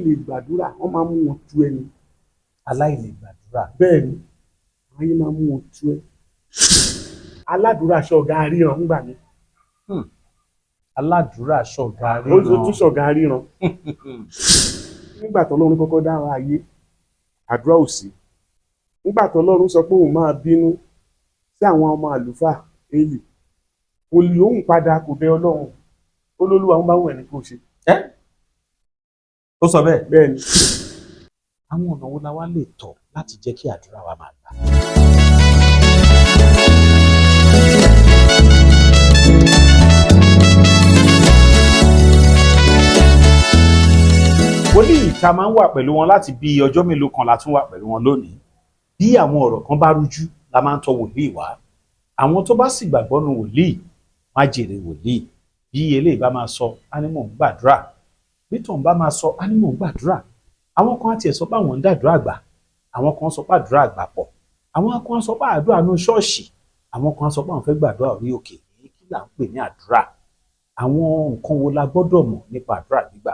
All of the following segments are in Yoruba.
aláìlè gbàdúrà wọ́n máa mú wọn tú ẹni. Aláìlè gbàdúrà. Bẹ́ẹ̀ ni ayé máa mú wọn tú ẹ. Aládùúrà ṣọ̀gá ríran ńgbà mi. Aládùúrà ṣọ̀gá Ó ríran. tún ṣọ̀gá ríran. Nígbà t'Ọlọ́run kọ́kọ́ dá ayé àdúrà ò sí. Nígbà t'Ọlọ́run sọ pé òun máa bínú sí àwọn ọmọ àlùfáà Élì, kò lóhùn padà, kò bẹ Ọlọ́run, ó lólúwa ń bá wọn ẹni kó ṣe. Ó sọ bẹ́ẹ̀. Bẹ́ẹ̀ ni. Àwọn ọ̀nà wo la wá lè tọ̀ láti jẹ́ kí àdúrà wa máa gbà? Wòlíì ta máa ń wà pẹ̀lú wọn láti bí ọjọ́ mélòó kan la tún wà pẹ̀lú wọn lónìí. Bí àwọn ọ̀rọ̀ kan bá rújú la máa ń tọ̀ wòlíì wá. Àwọn tó bá sì gbàgbọ́ nu wòlíì má jèrè wòlíì. Bí eléyìí bá máa sọ á ní mò ń gbàdúrà, bí tòun bá máa sọ á ní mò ń gbàdúrà. Àwọn kan á tiẹ̀ sọ pé àwọn ń dàdúrà àgbà, àwọn kan sọ pé àdúrà àgbà pọ̀, àwọn kan sọ pé àdúrà nú ṣọ́ọ̀ṣì, àwọn kan sọ pé àwọn fẹ́ gbàdúrà orí òkè. Kí là ń pè ní àdúrà? Àwọn nǹkan wo la gbọ́dọ̀ mọ̀ nípa àdúrà gbígbà?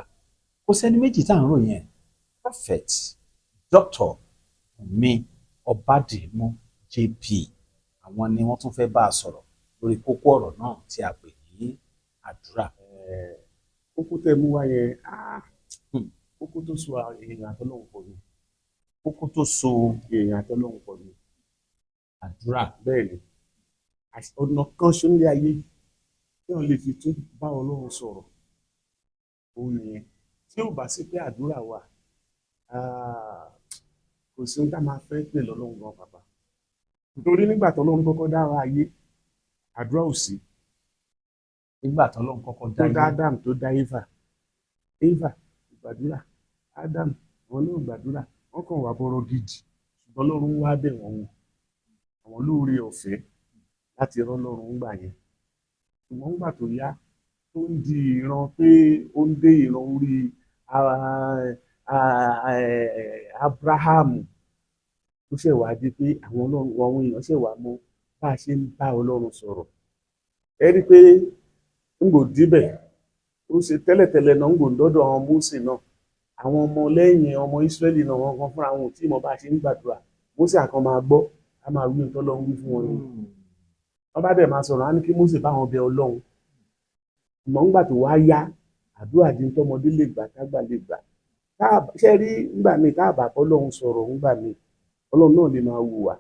Kò sẹ́ni méjì tá à ń ròyìn ẹ̀. Prophet Dr. Bunmi Obadimu JP, àwọn ni wọ́n tún fẹ́ bá a sọ̀rọ̀ lórí kókó ọ̀rọ̀ náà tí a pè ní àdúrà. Kókó tẹ́ mú wá yẹn, kókó tó so èèyàn àtọ́lọ́hun pọ̀ ni. Kókó tó so Èèyàn àtọ́lọ́hun pọ̀ ni. àdúrà. Bẹ́ẹ̀ ni. Ọ̀nà kan ṣó nílé ayé tí wọ́n lè fi tún bá Ọlọ́run sọ̀rọ̀ òun nìyẹn. Tí ò bá sí pé àdúrà wà, kò sí ohun tá a máa fẹ́ pè lọ́lọ́run gan bàbá. Nítorí nígbà t'Ọlọ́run kọ́kọ́ dá ayé àdúrà ò sí. Nígbà t'Ọlọ́run kọ́kọ́ Tó dá dá Ádámù tó dá Éfà gbàdúrà, Ádámù wọn náà gbàdúrà, wọ́n kàn wà bọ́rọ̀ gidi, ṣùgbọ́n Ọlọ́run wá bẹ̀ wọ́n wò, àwọn lóore ọ̀fẹ́ láti rán Ọlọ́run ńgbà yẹn. Ṣùgbọ́n ńgbà tó yá tó ń di ìran pé ó ń dé ìran orí Ábúráhámù, ó ṣẹ̀ wá di pé àwọn èèyàn ṣẹ̀ wá mọ̀ bá a ṣe ń bá Ọlọ́run sọ̀rọ̀. Ẹ rí i pé ńgbò díbẹ̀ ó ṣe tẹ́lẹ̀tẹ́lẹ̀ náà ńgbò dọ́dọ̀ àwọn Mósè náà, àwọn ọmọ lẹ́yìn ọmọ Ísírẹ́lì náà wọn kan fúnra wọn ò tí ì mọ̀ bá a ṣe ń gbàdúrà. Mósè àkàn máa gbọ́, á máa wí ohun t'Ọlọ́run wí fún wọn ni. Wọ́n bá dẹ̀ máa sọ̀rọ̀, á ní kí Mósè bá wọn bẹ Ọlọ́run. Ṣùgbọ́n ńgbà tó wá yá, àdúrà di tọmọdé lè gbà tágbà lè gbà. Ṣé rí ńgbà míì tá a bá b'Ọlọ́run sọ̀rọ̀ ńgbà míì, Ọlọ́run náà lè máa wù wá.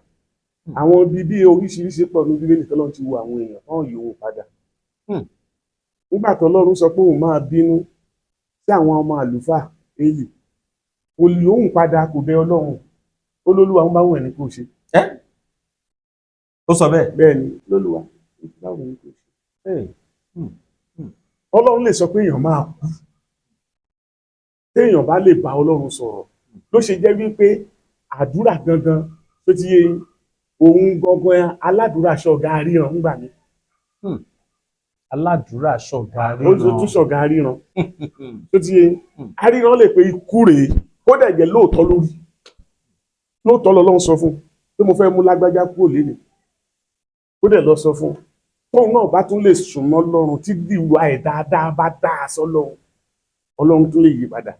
Àwọn bí oríṣiríṣi pọ̀ ní Bíbélì t'Ọlọ́run ti wo àwọn èèyàn tán yìí òun padà. Nígbà t'Ọlọ́run sọ pé òun máa bínú sí àwọn ọmọ àlùfáà Élì, kò lóhùn padà, kò bẹ Ọlọ́run, ó lólúwa ń bá wọn ẹni kó ṣe. Ó sọ bẹ́ẹ̀. Bẹ́ẹ̀ ni, lólúwa ń bá wọn ẹni kó ṣe. Ọlọ́run lè sọ pé èèyàn máa kú téèyàn bá lè bá Ọlọ́run sọ̀rọ̀. Ló ṣe jẹ́ wípé àdúrà gangan tó ti yé òun gangan aládùúrà ṣọ̀gá ríran ńgbà mi. Aládùúrà ṣọ̀gá Ó ríran. tún ṣọ̀gá ríran tó ti yé aríran lè pe ikú rèé kó dẹ̀ jẹ́ lóòótọ́ lórí. Lóòótọ́ l'Ọlọ́run sọ fún pé mo fẹ́ mú lágbájá kúrò lénìí, kó dẹ̀ lọ sọ fún tóun náà bá tún lè súnmọ́ Ọlọ́run tí ìwà ẹ̀ dáadáa bá dáa sọ́lọ́run, Ọlọ́run tún lè yí padà.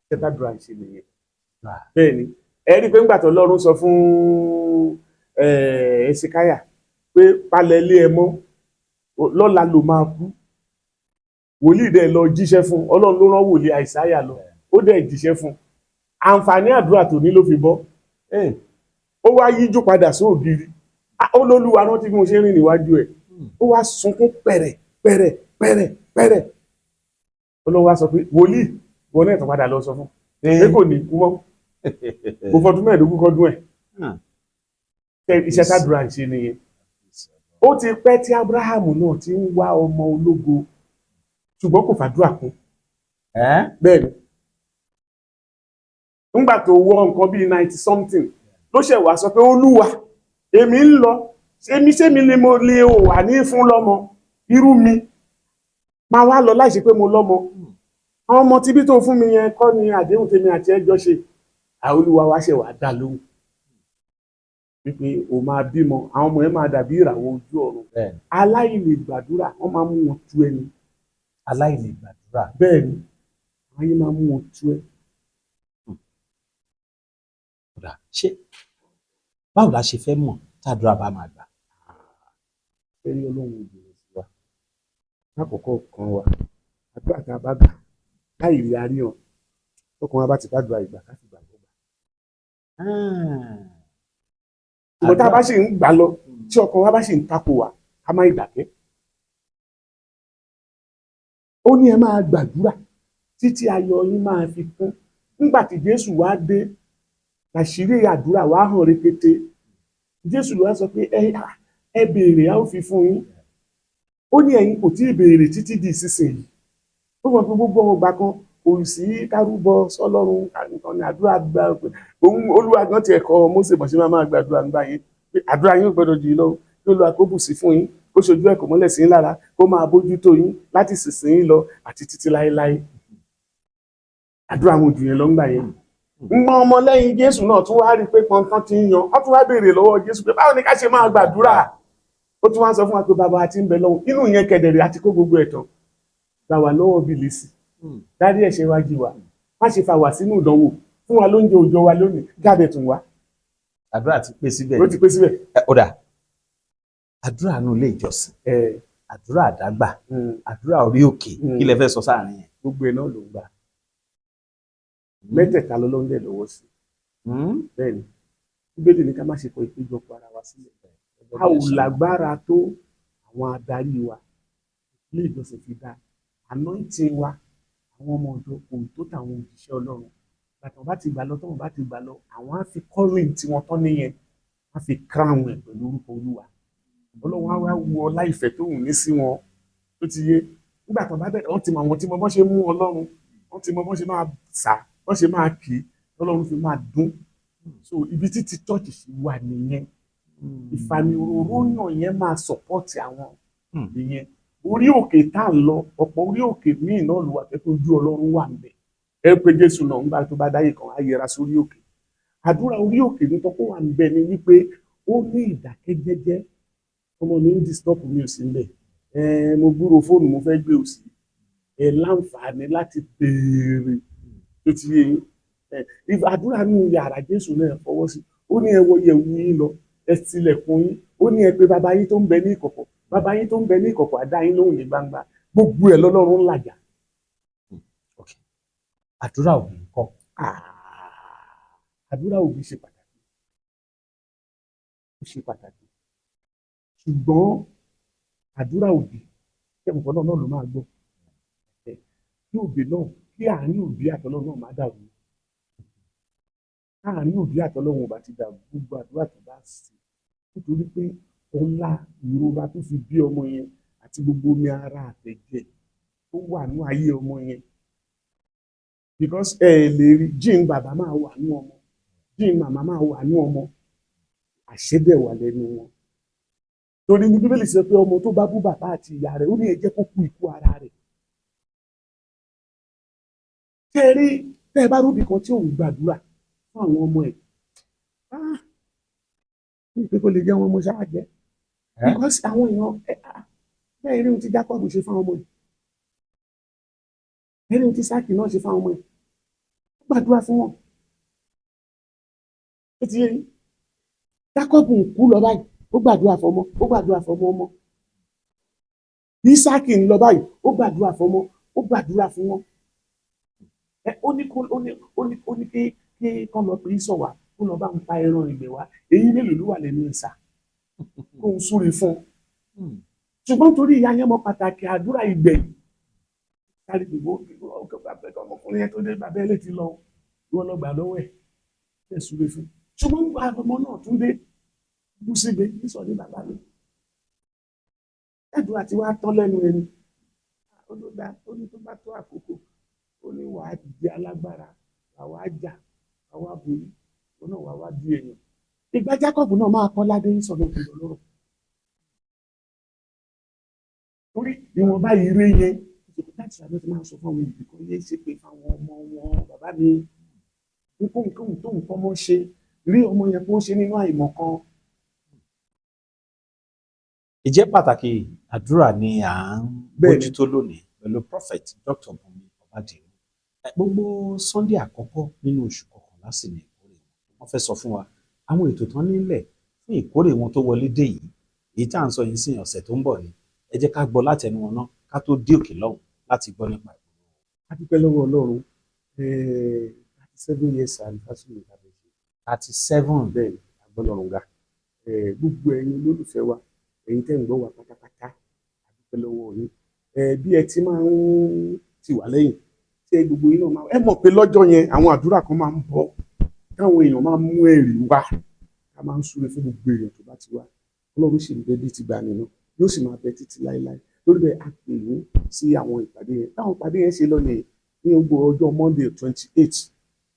Ṣẹ́tàdúrà ń ṣe nìyẹn. Bẹ́ẹ̀ ni ẹ rí i pé ńgbà t'Ọlọ́run sọ fún Ẹsìkáyà pé palẹ̀ ilé ẹ mọ́, lọ́la ló máa kú. Wòlíì dẹ̀ lọ jíṣẹ́ fún, Ọlọ́run ló rán wòlíì Àìsáyà lọ, ó dẹ̀ jíṣẹ́ fún. Àǹfààní àdúrà tó ní ló fi bọ́. Ó wá yíjú padà sóògiri, ó lólúwa rántí bí mo ṣe ń rìn níwájú ẹ̀, ó wá sunkún pẹ̀rẹ̀. Ọlọ́run wá sọ pé wòlíì wọn náà tán padà lọ sọ fún pé kò ní kú mọ́, kò fọdún mẹ́ẹ̀ẹ́dógún kọ́dún ẹ̀. Iṣẹ́ tàdúrà ń ṣe nìyẹn. Ó ti pẹ́ tí Ábúráhámù náà ti ń wá ọmọ ológo, ṣùgbọ́n kò fàdúrà kún. Bẹ́ẹ̀ ni nígbà tó wọ nǹkan bíi 90 something ló ṣẹ̀ wá sọ pé Olúwa èmi ń lọ, ṣémi ni mo lè wà ní fún lọ́mọ irú mi, máa wá lọ láìṣe pé mo lọ́mọ. Àwọn ọmọ tíbí tó fún mi yẹn kọ́ ni àdéhùn tèmi àti ẹjọ́ ṣe. Olúwa wá ṣẹ̀ wá dá lóhùn wípé o máa bímọ, àwọn ọmọ ẹ máa dàbí ìràwọ̀ ojú ọ̀run. Aláìlè gbàdúrà wọ́n máa mú wọn tú ẹni. Aláìlè gbàdúrà. Bẹ́ẹ̀ ni ayé máa mú wọn tú ẹ. kódà ṣé báwo la ṣe fẹ́ mọ̀ tàdúrà bá máa gbà? Ẹni Ọlọ́run ìbéèrè sí wa lákòókò kan wa àdúrà tá a bá gbà láì rí aríhàn tọkàn wa bá ti gbàdúrà ìgbà ká fi gbàgbọ́ gbà. Ṣùgbọ́n tá a bá sì ń gbà lọ tí ọkàn wa bá sì ń takò wá ká má ìdàkẹ́. Ó ní ẹ máa gbàdúrà títí ayọ̀ yín máa fi kún. Nígbà tí Jésù wá dé àṣírí àdúrà wá hàn rekete. Jésù ló wá sọ pé ẹ béèrè a ó fi fún yín. Ó ní ẹ̀yin kò tí ì béèrè títí di ìsinsìnyí. Ó mọ̀ pé gbogbo ọgbà kan kò sí kárúbọ sọ́lọ́run nǹkan ní àdúrà gbà pé òun Olúwa gan tiẹ̀ kọ́ Mósè bọ̀ ṣe máa gbàdúrà nígbà yẹn pé àdúrà yín ò gbọdọ̀ jì lọ kí Olúwa kó bù sí fún yín kó ṣojú ẹ̀ kó mọ́lẹ̀ sí yín lára kó máa bójú tó yín láti ìsinsìnyí lọ àti títí láéláé. Àdúrà wọn jù yẹn lọ ńgbà yẹn. Mọ ọmọlẹ́yìn Jésù náà tún wá rí i pé pọnkan ti ń yan wọ́n tún wá béèrè lọ́wọ́ Jésù pé báwo ni ká ṣe máa gbàdúrà. Ó tún wá sọ fún wa pé bàbá àti ń bẹ lọ́wọ́ inú yẹn kẹ̀dẹ̀rẹ̀ àti kó gbogbo ẹ̀tàn gbà wá lọ́wọ́ bìlìsì dárí ẹ̀ṣẹ̀ wa jì wá má ṣe fà wá sínú ìdánwò fún wa lóúnjẹ òòjọ́ wa lónìí jáde tún wá. Àdúrà ti pé síbẹ̀. Ó ti pé síbẹ̀. Ọ̀dà àdúrà nù ilé ìjọsìn, àdúrà àdágbà, àdúrà orí òkè, kí lẹ fẹ́ sọ sáàrin yẹn? Gbogbo ẹ̀ náà ló ń gbà. Mẹ́tẹ̀ẹ̀ta lọ́lọ́run dẹ̀ lọ́wọ́ sí. Bẹ́ẹ̀ni Bíbélì ní ká má ṣe kọ ìpéjọpọ̀ ara wa sílẹ̀. A ò lágbára tó àwọn adarí wa ilé ìjọsìn fi dá anointing wa àwọn ọmọ ọ̀dọ́ kò tó tàwọn òjíṣẹ́ Ọlọ́run. Bàtàn bá ti gbà lọ tọ́wọ́n bá ti gbà lọ àwọn á fi calling tí wọ́n tán níyẹn á fi crown ẹ̀ pẹ̀lú orúkọ Olúwa. Ọlọ́run á wá wo ọlá ìfẹ́ tó wù ní sí wọn tó ti yé. Nígbà tó bá bẹ̀rẹ̀ wọ́n ti mọ àwọn tí mo bọ́ ṣe mú Ọlọ́run wọ́n ti mọ bọ́ ṣe máa sà bọ́ ṣe máa kì í Ọlọ́run fi máa dún. So ibi títí church sì wà nìyẹn. Ìfàmì òróró yàn yẹn máa support àwọn ìyẹn. Orí òkè tá à ń lọ ọ̀pọ̀ orí òkè míì náà ló wà pé kó ojú Ọlọ́run wà níbẹ̀. Ẹ pé Jésù náà nígbà tó bá dáyé kan á yẹra sórí òkè. Àdúrà orí òkè nítorí kó wà níbẹ̀ ni wípé ó ní ìdákẹ́jẹ́jẹ́. Ọmọ mi ń disturb mi ò sí níbẹ̀. Mo gbúrò fóònù mo fẹ́ gbé òsì. Ẹ láǹfààní láti béèrè tó ti yé yín. Àdúrà nínú yàrá Jésù náà fọwọ́ sí. Ó ní ẹ wọ yẹ̀wù yín lọ ẹ tilẹ̀kùn yín. Ó ní ẹ pé bàbá yín tó ń bẹ ní ìkọ̀kọ̀ bàbá yín tó ń bẹ ní ìkọ̀kọ̀ á dá yín lóhùn ní gbangba. Gbogbo ẹ̀ lọ́lọ́run ń làjà. Àdúrà òbí ńkọ́? Àdúrà òbí ṣe pàtàkì. Ó ṣe pàtàkì. Ṣùgbọ́n àdúrà òbí kẹ́mùkọ́ náà ló máa gbọ́. Kí òbí náà kí àárín òbí àtọlọ́run náà má dàrú. Àárín òbí àtọlọ́run ò bá ti dàrú gbogbo àdúrà tó bá sí. Nítorí pé ọlá ìrora tó fi bí ọmọ yẹn àti gbogbo omi ara àtẹ̀jẹ̀ tó wà ní ayé ọmọ yẹn. Because ẹ lè rí jíìn bàbá máa wà ní ọmọ jíìn màmá máa wà ní ọmọ àṣẹ́dẹ̀ wà lẹ́nu wọn. Torí ní Bíbélì sọ pé ọmọ tó bá bú bàbá àti ìyá rẹ̀ ó ní ẹ jẹ́ kó kú ikú ara rẹ̀. Tẹ́ rí tẹ́ ẹ bá rúbì kan tí òun gbàdúrà fún àwọn ọmọ ẹ̀ ní pé kó lè jẹ́ wọn ọmọ ṣáà jẹ́. Because àwọn èèyàn bẹ́ẹ̀ rí ohun tí Jacob ṣe fún ọmọ ẹ̀. Bẹ́ẹ̀ rí ohun tí Sáàkì náà ṣe fún ọmọ ẹ̀. Ó gbàdúrà fún wọn. Ó ti yé yín. Jacob ń kú lọ báyìí ó gbàdúrà fọmọ ó gbàdúrà fọmọ ọmọ. Ísáàkì ń lọ báyìí ó gbàdúrà fọmọ ó gbàdúrà fún wọn. Ó ní kí kán lọ pé ìsọ̀ wá kó lọ bá ń pa ẹran ìgbẹ́ wá èyí mélòó ló wà lẹ́nu ìsà kó ń súre fún un. Ṣùgbọ́n torí ìyá yẹn mọ pàtàkì àdúrà ìgbẹ́ kárí gbogbo ọmọkùnrin yẹn tó dé bàbá ẹ̀ létí lọ wọ́n lọ gbà lọ́wọ́ ẹ̀ súre fún un. Ṣùgbọ́n ọmọ náà tún dé bú síbi ìsọ̀ ní bàbá mi. Àdúrà tí wàá tán lẹ́nu ẹni olódà ó ní tó bá tó àkókò ó ní wàá di alágbára wàá jà wàá borí ó náà wàá di èèyàn. Ìgbà Jacob náà máa kọ́ ládé sọ̀rọ̀ òkè lọ́rọ̀. Torí ìwọ̀nba ìrè yẹn láti ṣàbẹ̀ tó máa sọ fún àwọn ìbí kan yé ṣe pé fáwọn ọmọ wọn bàbá mi nǹkan tó nǹkan mọ́ ṣe rí ọmọ yẹn kó ṣe nínú àìmọ̀ kan. Ìjẹ́ pàtàkì àdúrà ni à ń bójútó lónìí pẹ̀lú prophet Dr. Bunmi Obadimu. Gbogbo Sunday àkọ́kọ́ nínú oṣù kọkànlá sì ni ìkórè wọn. Wọ́n fẹ́ sọ fún wa àwọn ètò tán nílẹ̀ fún ìkórè wọn tó wọlé dé yìí. Èyí tá à ń sọ yìí sí ọ̀sẹ̀ tó ń bọ̀ ni. Ẹ jẹ́ ká gbọ́ látẹnu wọn náà ká tó dé òkè lọ́hùn láti gbọ́ nípa ẹ̀. A dúpẹ́ lọ́wọ́ Ọlọ́run 37 years anniversary ìtàbí ṣe 37. bẹ́ẹ̀ ni agbọ́lọ́run ga. Gbogbo ẹ̀yin olólùfẹ́ wa, ẹ̀yin tẹ́ ń gbọ́ wa pátápátá, a dúpẹ́ lọ́wọ́ yín. Bí ẹ ti máa ń tì wá lẹ́yìn, tí gbogbo yín náà máa ẹ mọ̀ pé lọ́jọ́ yẹn àwọn àdúrà kan máa ń bọ̀ táwọn èèyàn máa ń mú ẹ̀rí wá, ká máa ń súre fún gbogbo èèyàn tó bá ti wá. Ọlọ́run sì ń bẹ bí ti gbà nínú, yóò sì máa bẹ títí láéláé. Lórí bẹ́ẹ̀ a pè yín sí àwọn ìpàdé yẹn. Táwọn ìpàdé yẹn ṣe lọ yẹn ní gbogbo ọjọ́ Monday 28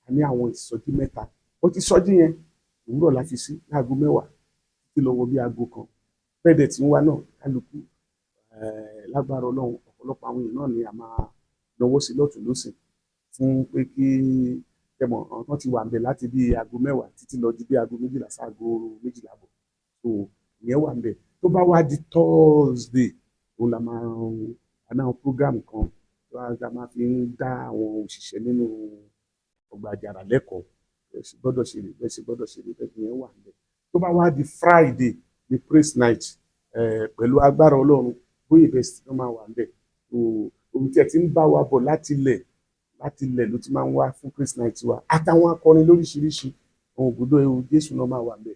a ní àwọn ìsọjí mẹ́ta. Ó ti sọjí yẹn òwúrọ̀ la fi sí láago 10 títí lọ́wọ́ bí aago 1. Bẹ́ẹ̀ dẹ̀ tí ń wá náà kálukú lágbára Ọlọ́run ọ̀pọ̀lọpọ̀ àwọn èèyàn náà ni a máa lọ́wọ́ sí lọ́tùn lósì fún pé kí ẹmọ̀ àwọn kan ti wà ń bẹ̀ láti bí aago 10 títí lọ di bí aago 12 sáago 12 àbọ̀. So ìyẹn wà ń bẹ̀. Tó bá wá di Thursday òun la máa àwọn program kan la máa fi ń dá àwọn òṣìṣẹ́ nínú ọgbà àjàrà lẹ́kọ̀ọ́ bẹ́ẹ̀ sì gbọ́dọ̀ ṣe lè bẹ́ẹ̀ sì gbọ́dọ̀ ṣe lè bẹ́ẹ̀ ìyẹn wà ń bẹ̀. Tó bá wá di Friday ní praise night pẹ̀lú agbára Ọlọ́run bóyá ìbẹ̀ sì ló máa wà ń bẹ̀. Ohun tí ẹ ti ń bá wa bọ̀ láti ilẹ̀ ló ti máa ń wá fún praise night wa àtàwọn akọrin lóríṣiríṣi ohun ògùdó ewu Jésù náà máa wà ń bẹ̀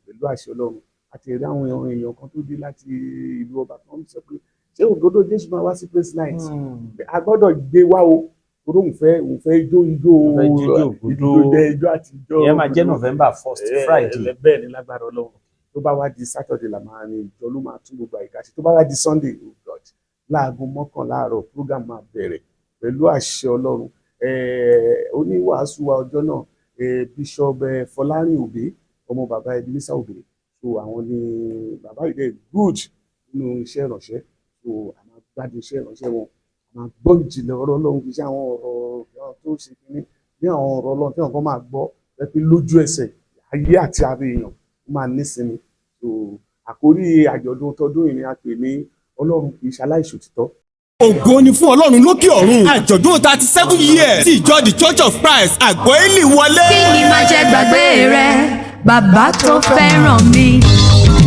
pẹ̀lú àṣẹ Ọlọ́run. Àti ẹ̀rí àwọn èèyàn kan tó dé láti ìlú ọba kan sọ pé ṣé ògùdó Jésù máa wá sí praise night? A gbọ́dọ̀ gbé wá o torí òun fẹ́ ijó ijó àtijọ́. Ìyẹn máa jẹ́ November 1st Friday. Bẹ́ẹ̀ ni lágbára Ọlọ́run. Tó bá wá di Saturday la máa ní ìjọ ló máa tún gbogbo àyíká ṣe. Tó bá wá di Sunday oh God láago 11 àárọ̀ program máa bẹ̀rẹ̀ pẹ̀lú àṣẹ Ọlọ́run. Oníwàásù wa ọjọ́ náà Bishop Fọlárin Òbé ọmọ bàbá Ebenezer Òbé. So àwọn ni bàbá yìí dẹ̀ good nínú iṣẹ́ ìránṣẹ́. So a máa gbádùn iṣẹ́ ìránṣẹ́ wọn. A máa gbọ́ ìjìnlẹ̀ ọ̀rọ̀ Ọlọ́run kì í ṣe àwọn ọ̀rọ̀ tó ṣe kínní ní àwọn ọ̀rọ̀ Ọlọ́run tí wọ́n kàn máa gbọ́ pé lójú ẹsẹ̀ ayé àti ara èèyàn ó máa nísinmi. So àkórí àjọ̀dún tọdún yìí ni a pè ní Ọlọ́run kì í ṣe aláìṣòtítọ́. Ògo ni fún Ọlọ́run lókè ọ̀run. Àjọ̀dún 37 years ti ìjọ The Church of Christ Àgbọ́ìlì wọlé. Kí ni máa jẹ́ gbàgbé rẹ, bàbá tó fẹ́ràn mi.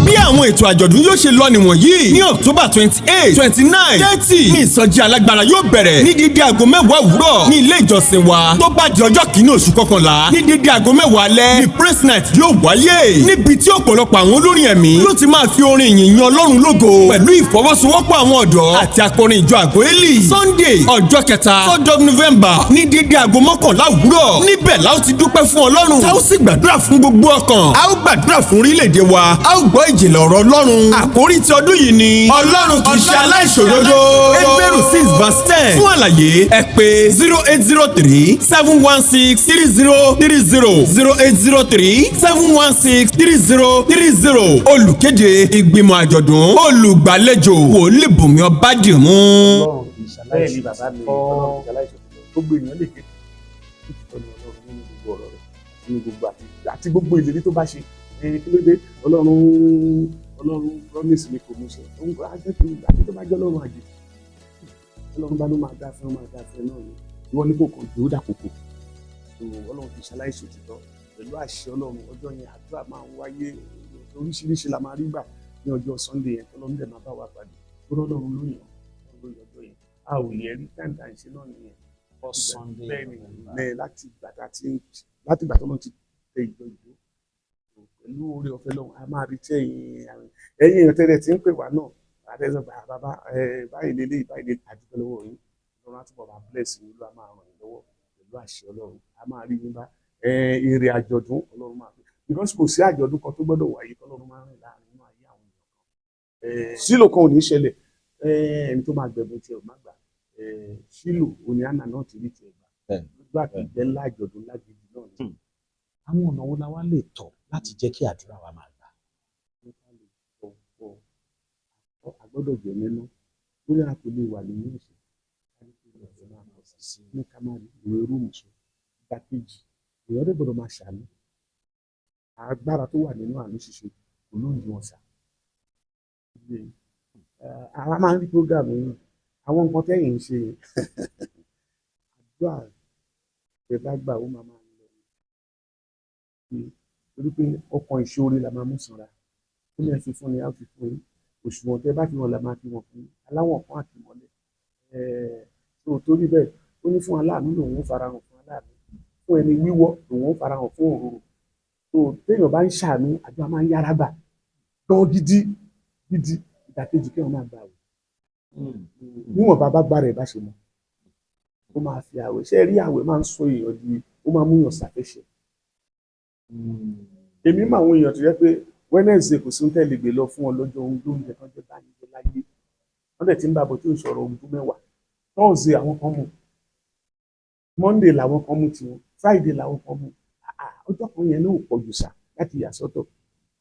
Bí àwọn ètò àjọ̀dún yóò ṣe lọ nìwọ̀nyí ní October 28, 29, 30 ní ìsọjí alágbára yóò bẹ̀rẹ̀ ní dídí aago 10 òwúrọ̀ ní ilé ìjọsìn wa. Tó bá di ọjọ́ kìíní oṣù kọkànlá ní dídí aago 10 alẹ́ ní praise night yóò wáyé níbi tí ọ̀pọ̀lọpọ̀ àwọn olórin ẹ̀mí yóò ti máa fi orin ìyìn yin Ọlọ́run lógo pẹ̀lú ìfọwọ́sowọ́pọ̀ àwọn ọ̀dọ́ àti akọrin ìjọ Àgbọ́ìlì. Sunday ọjọ́ 3 November ní dídí aago 11 òwúrọ̀ níbẹ̀ la ó ti dúpẹ́ fún Ọlọ́run. A ó sì gbàdúrà fún gbogbo ọkàn. A ó gbàdúrà fún orílẹ̀-èdè wa. A ó gbọ́ ìjìnlẹ̀ ọ̀rọ̀ Ọlọ́run. Àkórí ti ọdún yìí ni Ọlọ́run kì í ṣe aláìṣòdodo. Hébérù 6:10. Fún àlàyé ẹ pè 0803-716-3030 0803-716-3030. Olùkéde ìgbìmọ̀ àjọ̀dún olùgbàlejò wòlíì Bunmi Obadimu. Ọlọ́run kì í ṣe aláìṣòtítọ́. Bẹ́ẹ̀ ni bàbá mi Ọlọ́run kì í ṣe aláìṣòtítọ́. Gbogbo èèyàn lè kéde òtítọ́ ni Ọlọ́run nínú gbogbo ọ̀rọ̀ rẹ̀ nínú gbogbo àti gbogbo ìlérí tó bá ṣe. Kí ló dé Ọlọ́run promise mi kò mú ṣe òun kò ajẹ́ kí àti tó bá jẹ́ Ọlọ́run àjẹ́ Ọlọ́run bá ló máa dá fún náà ni ìwọ ní kò kàn tó dàkókò. So Ọlọ́run kì í ṣaláìṣe òtítọ́ pẹ̀lú àṣẹ Ọlọ́run. Ọjọ́ yẹn àdúrà máa ń wáyé oríṣiríṣi la máa rí gbà ní ọjọ́ Sunday yẹn Ọlọ́run dẹ̀ máa bá wa pàdé lórí Ọlọ́run lóyún lórí ọjọ́ yẹn a ò yẹ rí táǹtà ìṣe náà nìyẹn. Bẹ́ẹ̀ ni láti ìgbà tó lọ́n ti tẹ ìjọ ìjọ pẹ̀lú oore ọ̀fẹ́ lọ́wọ́ a máa rí tí ẹ̀yin èèyàn tẹ́lẹ̀ tí ń pè wá náà àtẹ́sọ̀ bàbá báyìí lélẹ́yìí báyìí àdúgbò lọ́wọ́ yín Ọlọ́run àtúbọ̀ máa bless yín ló a máa ràn yín lọ́wọ́ pẹ̀lú àṣẹ Ọlọ́run a máa rí yín bá èrè àjọ̀dún Ọlọ́run máa fi because kò sí àjọ̀dún kan tó gbọ́dọ̀ wáyé tọ́lọ́run máa ń rìn láàrin inú ayé àwọn èèyàn. Sílò kan ò ní ṣẹlẹ̀ ẹni tó máa gbẹ̀bùn tiẹ̀ ò má gbà sílò òní àná náà ti rí tiẹ̀ gbà nígbà tó jẹ́ ńlá àjọ̀dún lágbègbè náà ni. Àwọn ọ̀nà wo la wá lè tọ̀ láti jẹ́ kí àdúrà wa máa gbà? A gbọ́dọ̀ jẹ́ nínú lórí àpò lè wà nínú ìṣe ní ká máa rí ìwé rúùmù sọ ìdákejì èèyàn dẹ̀ gbọ́dọ̀ máa ṣàánú agbára tó wà nínú àánú ṣíṣe kò lóyún wọn sà. Àwa máa ń rí program yìí àwọn nǹkan tẹ́yìn ń ṣe àdúrà ẹ bá gbà ó máa lọ torí pé ọkàn ìṣòro la máa mú sanra ó ní ẹ fi fún ni á fi fún yín òṣùwọ̀n tẹ bá fi wọn la máa fi wọn fún yín aláwọ̀ kan àtìmọ́lẹ̀ tó torí bẹ́ẹ̀ ó ní fún aláàánú lòun ó farahàn fún aláàánú fún ẹni wíwọ́ lòun ó farahàn fún òróró tó téèyàn bá ń ṣàánú àdúrà máa ń yára gbà tán gidi ìdàkejì kéèyàn máa gbà wò níwọ̀n bá gbà rẹ̀ bá ṣe mọ́ ó máa fi àwẹ̀ ṣe rí àwẹ̀ máa ń sọ èèyàn di ó máa mú yàn ṣàfẹ́ṣẹ̀ èmi mọ àwọn èèyàn tó yẹ pé Wednesday kò sí ń tẹ̀lé gbé lọ fún ọ lọ́jọ́ ohun tó ń jẹ tán jẹ báyìí jẹ láyé wọ́n dẹ̀ ti ń bàbọ̀ tó ń sọ̀rọ̀ ohun tó mẹ́wàá Thursday àwọn kan mú Monday làwọn kan mú tiwọn Friday làwọn kan mú ọjọ́ kan yẹn ní ò pọ̀jù sá láti yà sọ́tọ̀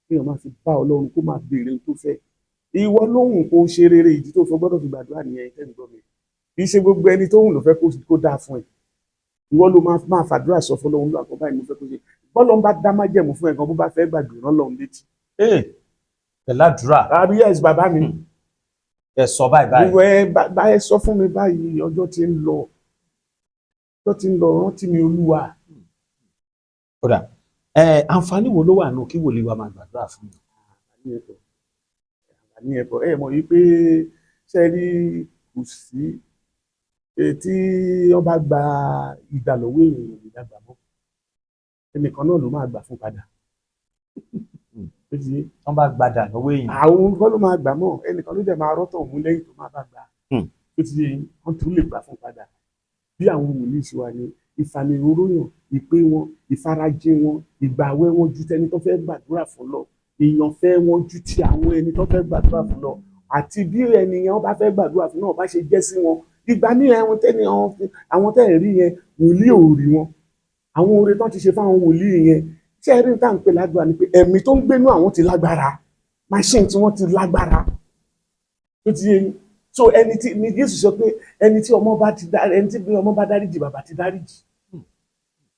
kéèyàn máa fi bá Ọlọ́run kó máa béèrè ohun tó fẹ́ ìwọ lóhùn kó ṣe rere ìdí tó fẹ́ gbọ́dọ̀ fi gbàdúrà nìyẹn tẹ́ ń gbọ́ mi kì í ṣe gbogbo ẹni tó hùn ló fẹ́ kó dáa fún ẹ ìwọ ló máa fàdúrà sọ fún Ọlọ́run lọ́wọ́ báyìí mo fẹ́ kó ṣe bọ́lọ́n bá dá májẹ̀mú fún ẹ̀kan bó bá fẹ́ gbàgbé rán lọ́run létí. Pẹ̀ládùrà. àbí yes bàbá mi. ẹ sọ báyìí. ìwọ ẹ sọ fún mi báyìí ọjọ́ tí ń lọ rántí mi Olúwa. kódà àǹfààní wo ló wà nù kí wòlíì wa máa gbàdúrà fún mi. àǹfààní ẹ̀kọ́ ẹ mọ̀ yìí pé ṣe rí kò sí tí wọ́n bá gba ìdàlọ́wọ́ èèyàn ìdàgbà mọ́ ẹnìkan náà ló máa gbà fún padà wọ́n bá gbadà lọ́wọ́ èèyàn àwọn nǹkan ló máa gbà mọ́ ẹnìkan ló dẹ̀ máa rọ́tọ̀ mú lẹ́yìn tó máa bá gbà tó ti yẹ wọ́n tún lè gbà fún padà bí àwọn wòlíì ṣe wà ní ìfàmìróróyàn ìpè wọn ìfarajì wọn ìgbàwẹ̀ wọn ju tẹni tó fẹ́ gbàdúrà fún lọ èèyàn fẹ́ wọn ju ti àwọn ẹni tó fẹ́ gbàdúrà fún lọ àti bí ẹnìyàn bá fẹ́ gbàdúrà fún náà bá ṣe jẹ́ sí wọn ìgbà ní àwọn tẹ́ rí yẹn wòlíì ò rí wọn àwọn oore tán ti ṣe fáwọn wòlíì yẹn tí ẹ rí tá à ń pè ládùúgbà ni pé ẹ̀mí tó ń gbénú àwọn ti lágbára machine tí wọ́n ti lágbára tó ti yé so ẹni tí ni Jésù sọ pé ẹni tí ọmọ bá dáríjì bàbá ti dáríjì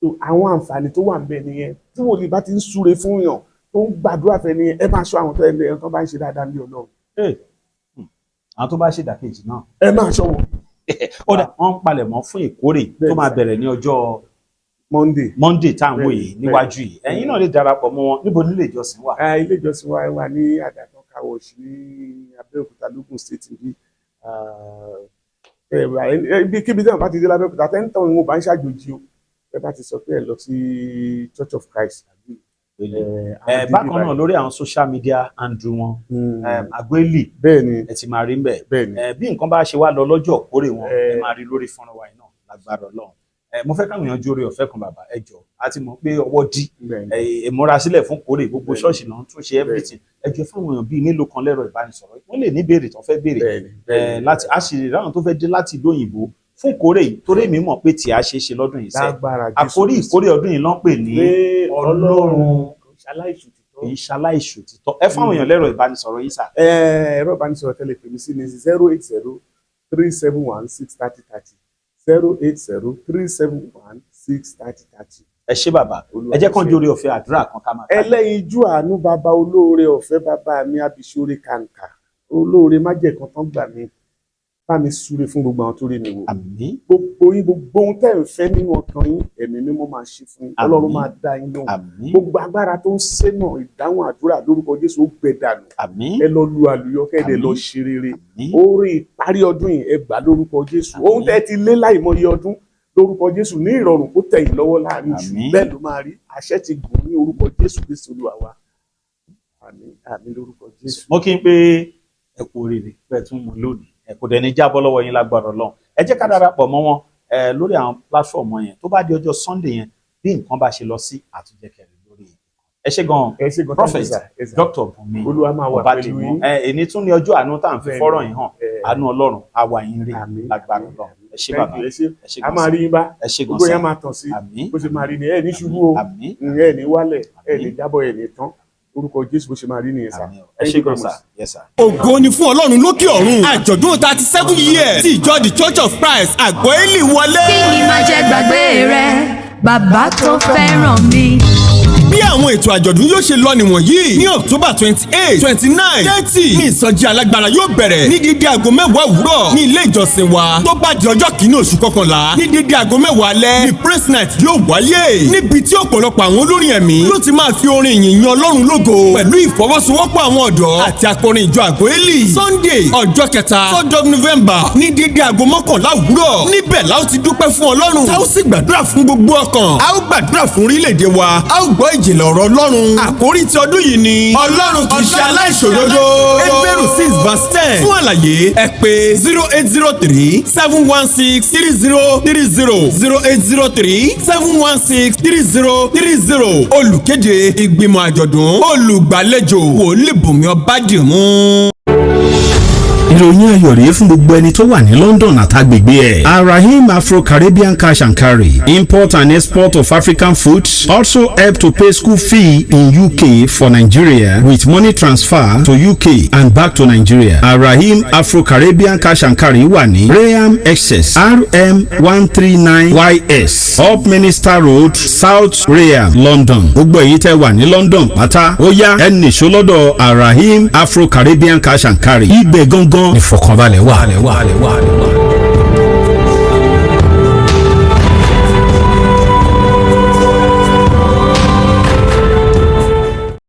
so àwọn àǹfààní tó wà ń bẹ nìyẹn tí wòlíì bá ti ń súre fún yàn tó ń gbàdúrà fẹ́ nìyẹn ẹ máa ṣọ́ àwọn tó bá ń ṣe dáadáa ní Ọlọ́run. àwọn tó bá ṣe ìdàkejì náà. ẹ máa ṣọ́ wọn. wọ́n ń palẹ̀mọ́ fún ìkórè tó máa bẹ̀rẹ̀ ní ọjọ́ Monday tá à ń wò yìí níwájú yìí ẹ̀yin náà lè darapọ̀ mọ́ wọn níbo nílé ìjọsìn wà. ilé ìjọsìn wa wà ní àdàtàn káwọ̀ọ̀ṣì ní Abẹ́òkúta lógùn state bí ibikíbi tí wọn bá ti dé l'Abẹ́òkúta tẹ́ńtàn wọn bá ń ṣàjòjì o ẹ bá ti sọ pé ẹ lọ sí Church of Christ. bákan náà lórí àwọn social media handle wọn àgbélì ẹ ti máa rí ń bẹ̀ bí nǹkan bá ṣe wá lọ lọ́jọ́ òkórè wọn ẹ máa rí lórí fọ́nrán wa náà lágbára Ọlọ́run. Mo fẹ́ káwọn èèyàn jóore ọ̀fẹ́ kan bàbá ẹ jọ̀ọ́ a ti mọ̀ pé ọwọ́ dí ìmúra sílẹ̀ fún kórè gbogbo ṣọ́ọ̀ṣì náà tún ṣe everything ẹ jọ̀ọ́ fáwọn èèyàn bíi mélòó kan lẹ́rọ ìbánisọ̀rọ̀ wọ́n lè ní béèrè tó fẹ́ béèrè láti àṣírí ráwọn tó fẹ́ dé láti ìlú òyìnbó fún kórè yìí torí mi mọ̀ pé tí a ṣe é ṣe lọ́dún yìí sẹ́ àkórí ìkórè ọdún yìí ló ń pè ní Ọlọ́run ìṣaláìṣòtítọ́ ẹ fáwọn èèyàn lẹ́rọ ìbánisọ̀rọ̀ yìí sà. ẹ̀rọ ìbánisọ̀rọ̀ tẹ́lẹ̀ pè mí sí ní 08037163030 08037163030. ẹ ṣé bàbá ẹ jẹ́ kán jóore ọ̀fẹ́ àdúrà kan ká máa ká. ẹlẹ́yinjú àánú bàbá olóore ọ̀fẹ́ bàbá mi abiṣore kàǹkà olóore májẹ̀kan tán gbà mí bá mi súre fún gbogbo àwọn tó rí mi wò. àmín. gbogbo yín gbogbo ohun tẹ́ ẹ̀ ń fẹ́ nínú ọkàn yín ẹ̀mí mímọ́ máa ṣe fún yín Ọlọ́run máa dá yín lóhùn. àmín. gbogbo agbára tó ń sénà ìdáhùn àdúrà lórúkọ Jésù ó gbẹ dànù. àmín. ẹ lọ lu àlùyọ kẹ́ẹ̀dẹ̀ lọ ṣe rere. orí ìparí ọdún yìí ẹ gbà lórúkọ Jésù. ohun tẹ́ ẹ ti lé láìmọye ọdún lórúkọ Jésù ní ìrọ̀rùn kó tẹ̀ yín lọ́wọ́ láàrin oṣù bẹ́ẹ̀ ló máa rí àṣẹ ti gùn ní orúkọ Jésù Kristi Olúwa wa. àmín àmín lórúkọ Jésù. mo kí n pé ẹ kú oríire pé tún mú lónìí ẹ kò dẹ̀ ní jábọ́ lọ́wọ́ yín lágbára Ọlọ́run ẹ jẹ́ ká darapọ̀ mọ́ wọn lórí àwọn platform yẹn tó bá di ọjọ́ Sunday yẹn bí nǹkan bá ṣe lọ sí àtúnjẹkẹrẹ lórí ẹ ṣé gan Prophet Dr. Bunmi Obadimu èní tún ní ọjọ́ àánú tá à ń fi fọ́rọ̀ yìí hàn àánú Ọlọ́run àwa yín rí lágbára Ọlọ́run ẹ ṣé bàbá ẹ ṣé a máa rí yín bá gbogbo yẹn máa tàn sí bó ṣe máa rí ni ẹ ní ṣubú o ẹ ní wálẹ̀ ẹ ní jábọ̀ ẹ ní tán orúkọ Jésù bó ṣe máa rí nìyẹn sá. ẹ ṣé gan sá. Yes sir. ògo ni fún Ọlọ́run lókè ọ̀run àjọ̀dún 37 years ti ìjọ the Church of Christ àgbọ̀ẹ́lì wọlé. kí ni máa jẹ gbàgbé rẹ bàbá tó fẹ́ràn mi. bí àwọn ètò àjọ̀dún yóò ṣe lọ nìwọ̀nyí ní October 28, 29, 30 ní ìsọjí alágbára yóò bẹ̀rẹ̀ ní dídí aago 10 òwúrọ̀ ní ilé ìjọsìn wa. Tó bá di ọjọ́ kìíní oṣù kọkànlá ní dídí aago 10 alẹ́ ní praise night yóò wáyé níbi tí ọ̀pọ̀lọpọ̀ àwọn olórin ẹ̀mí ló ti máa fi orin ìyìn yan Ọlọ́run lógo pẹ̀lú ìfọwọ́sowọ́pọ̀ àwọn ọ̀dọ́ àti akọrin ìjọ àgọ́ẹ́lì. Sunday ọjọ́ kẹta 3rd of November ní dídí aago 11 òwúrọ̀ níbẹ̀ la ó ti dúpẹ́ fún Ọlọ́run. Tá ó sì gbàdúrà fún gbogbo ọkàn. A ó gbàdúrà fún orílẹ̀-èdè wa. A ó gbọ́ ìjìnlẹ̀ ọ̀rọ̀ Ọlọ́run. Àkórí ti ọdún yìí ni Ọlọ́run kì í ṣe aláìṣòdodo. Hébérù 6:10. Fún àlàyé ẹ pè 0803 716 3030 0803 716 3030. Olùkéde ìgbìmọ̀ àjọ̀dún olùgbàlejò wòlíì Bunmi Obadimu. ìròyìn ayọ̀ rèé fún gbogbo ẹni tó wà ní London àtàgbègbè ẹ̀. Arahim Afro-Caribbean Cash and Carry, import and export of African foods, also help to pay school fee in UK for Nigeria with money transfer to UK and back to Nigeria. Arahim Afro-Caribbean Cash and Carry wà ní Graham Excess RM 139YS Up Minister Road, South Graham, London. Gbogbo èyí tẹ́ wà ní London pátá ó yá ẹnì ṣọlọ́dọ̀ Arahim Afro-Caribbean Cash and Carry. Ibẹ̀ gangan ìfọ̀kànbalẹ̀ wà.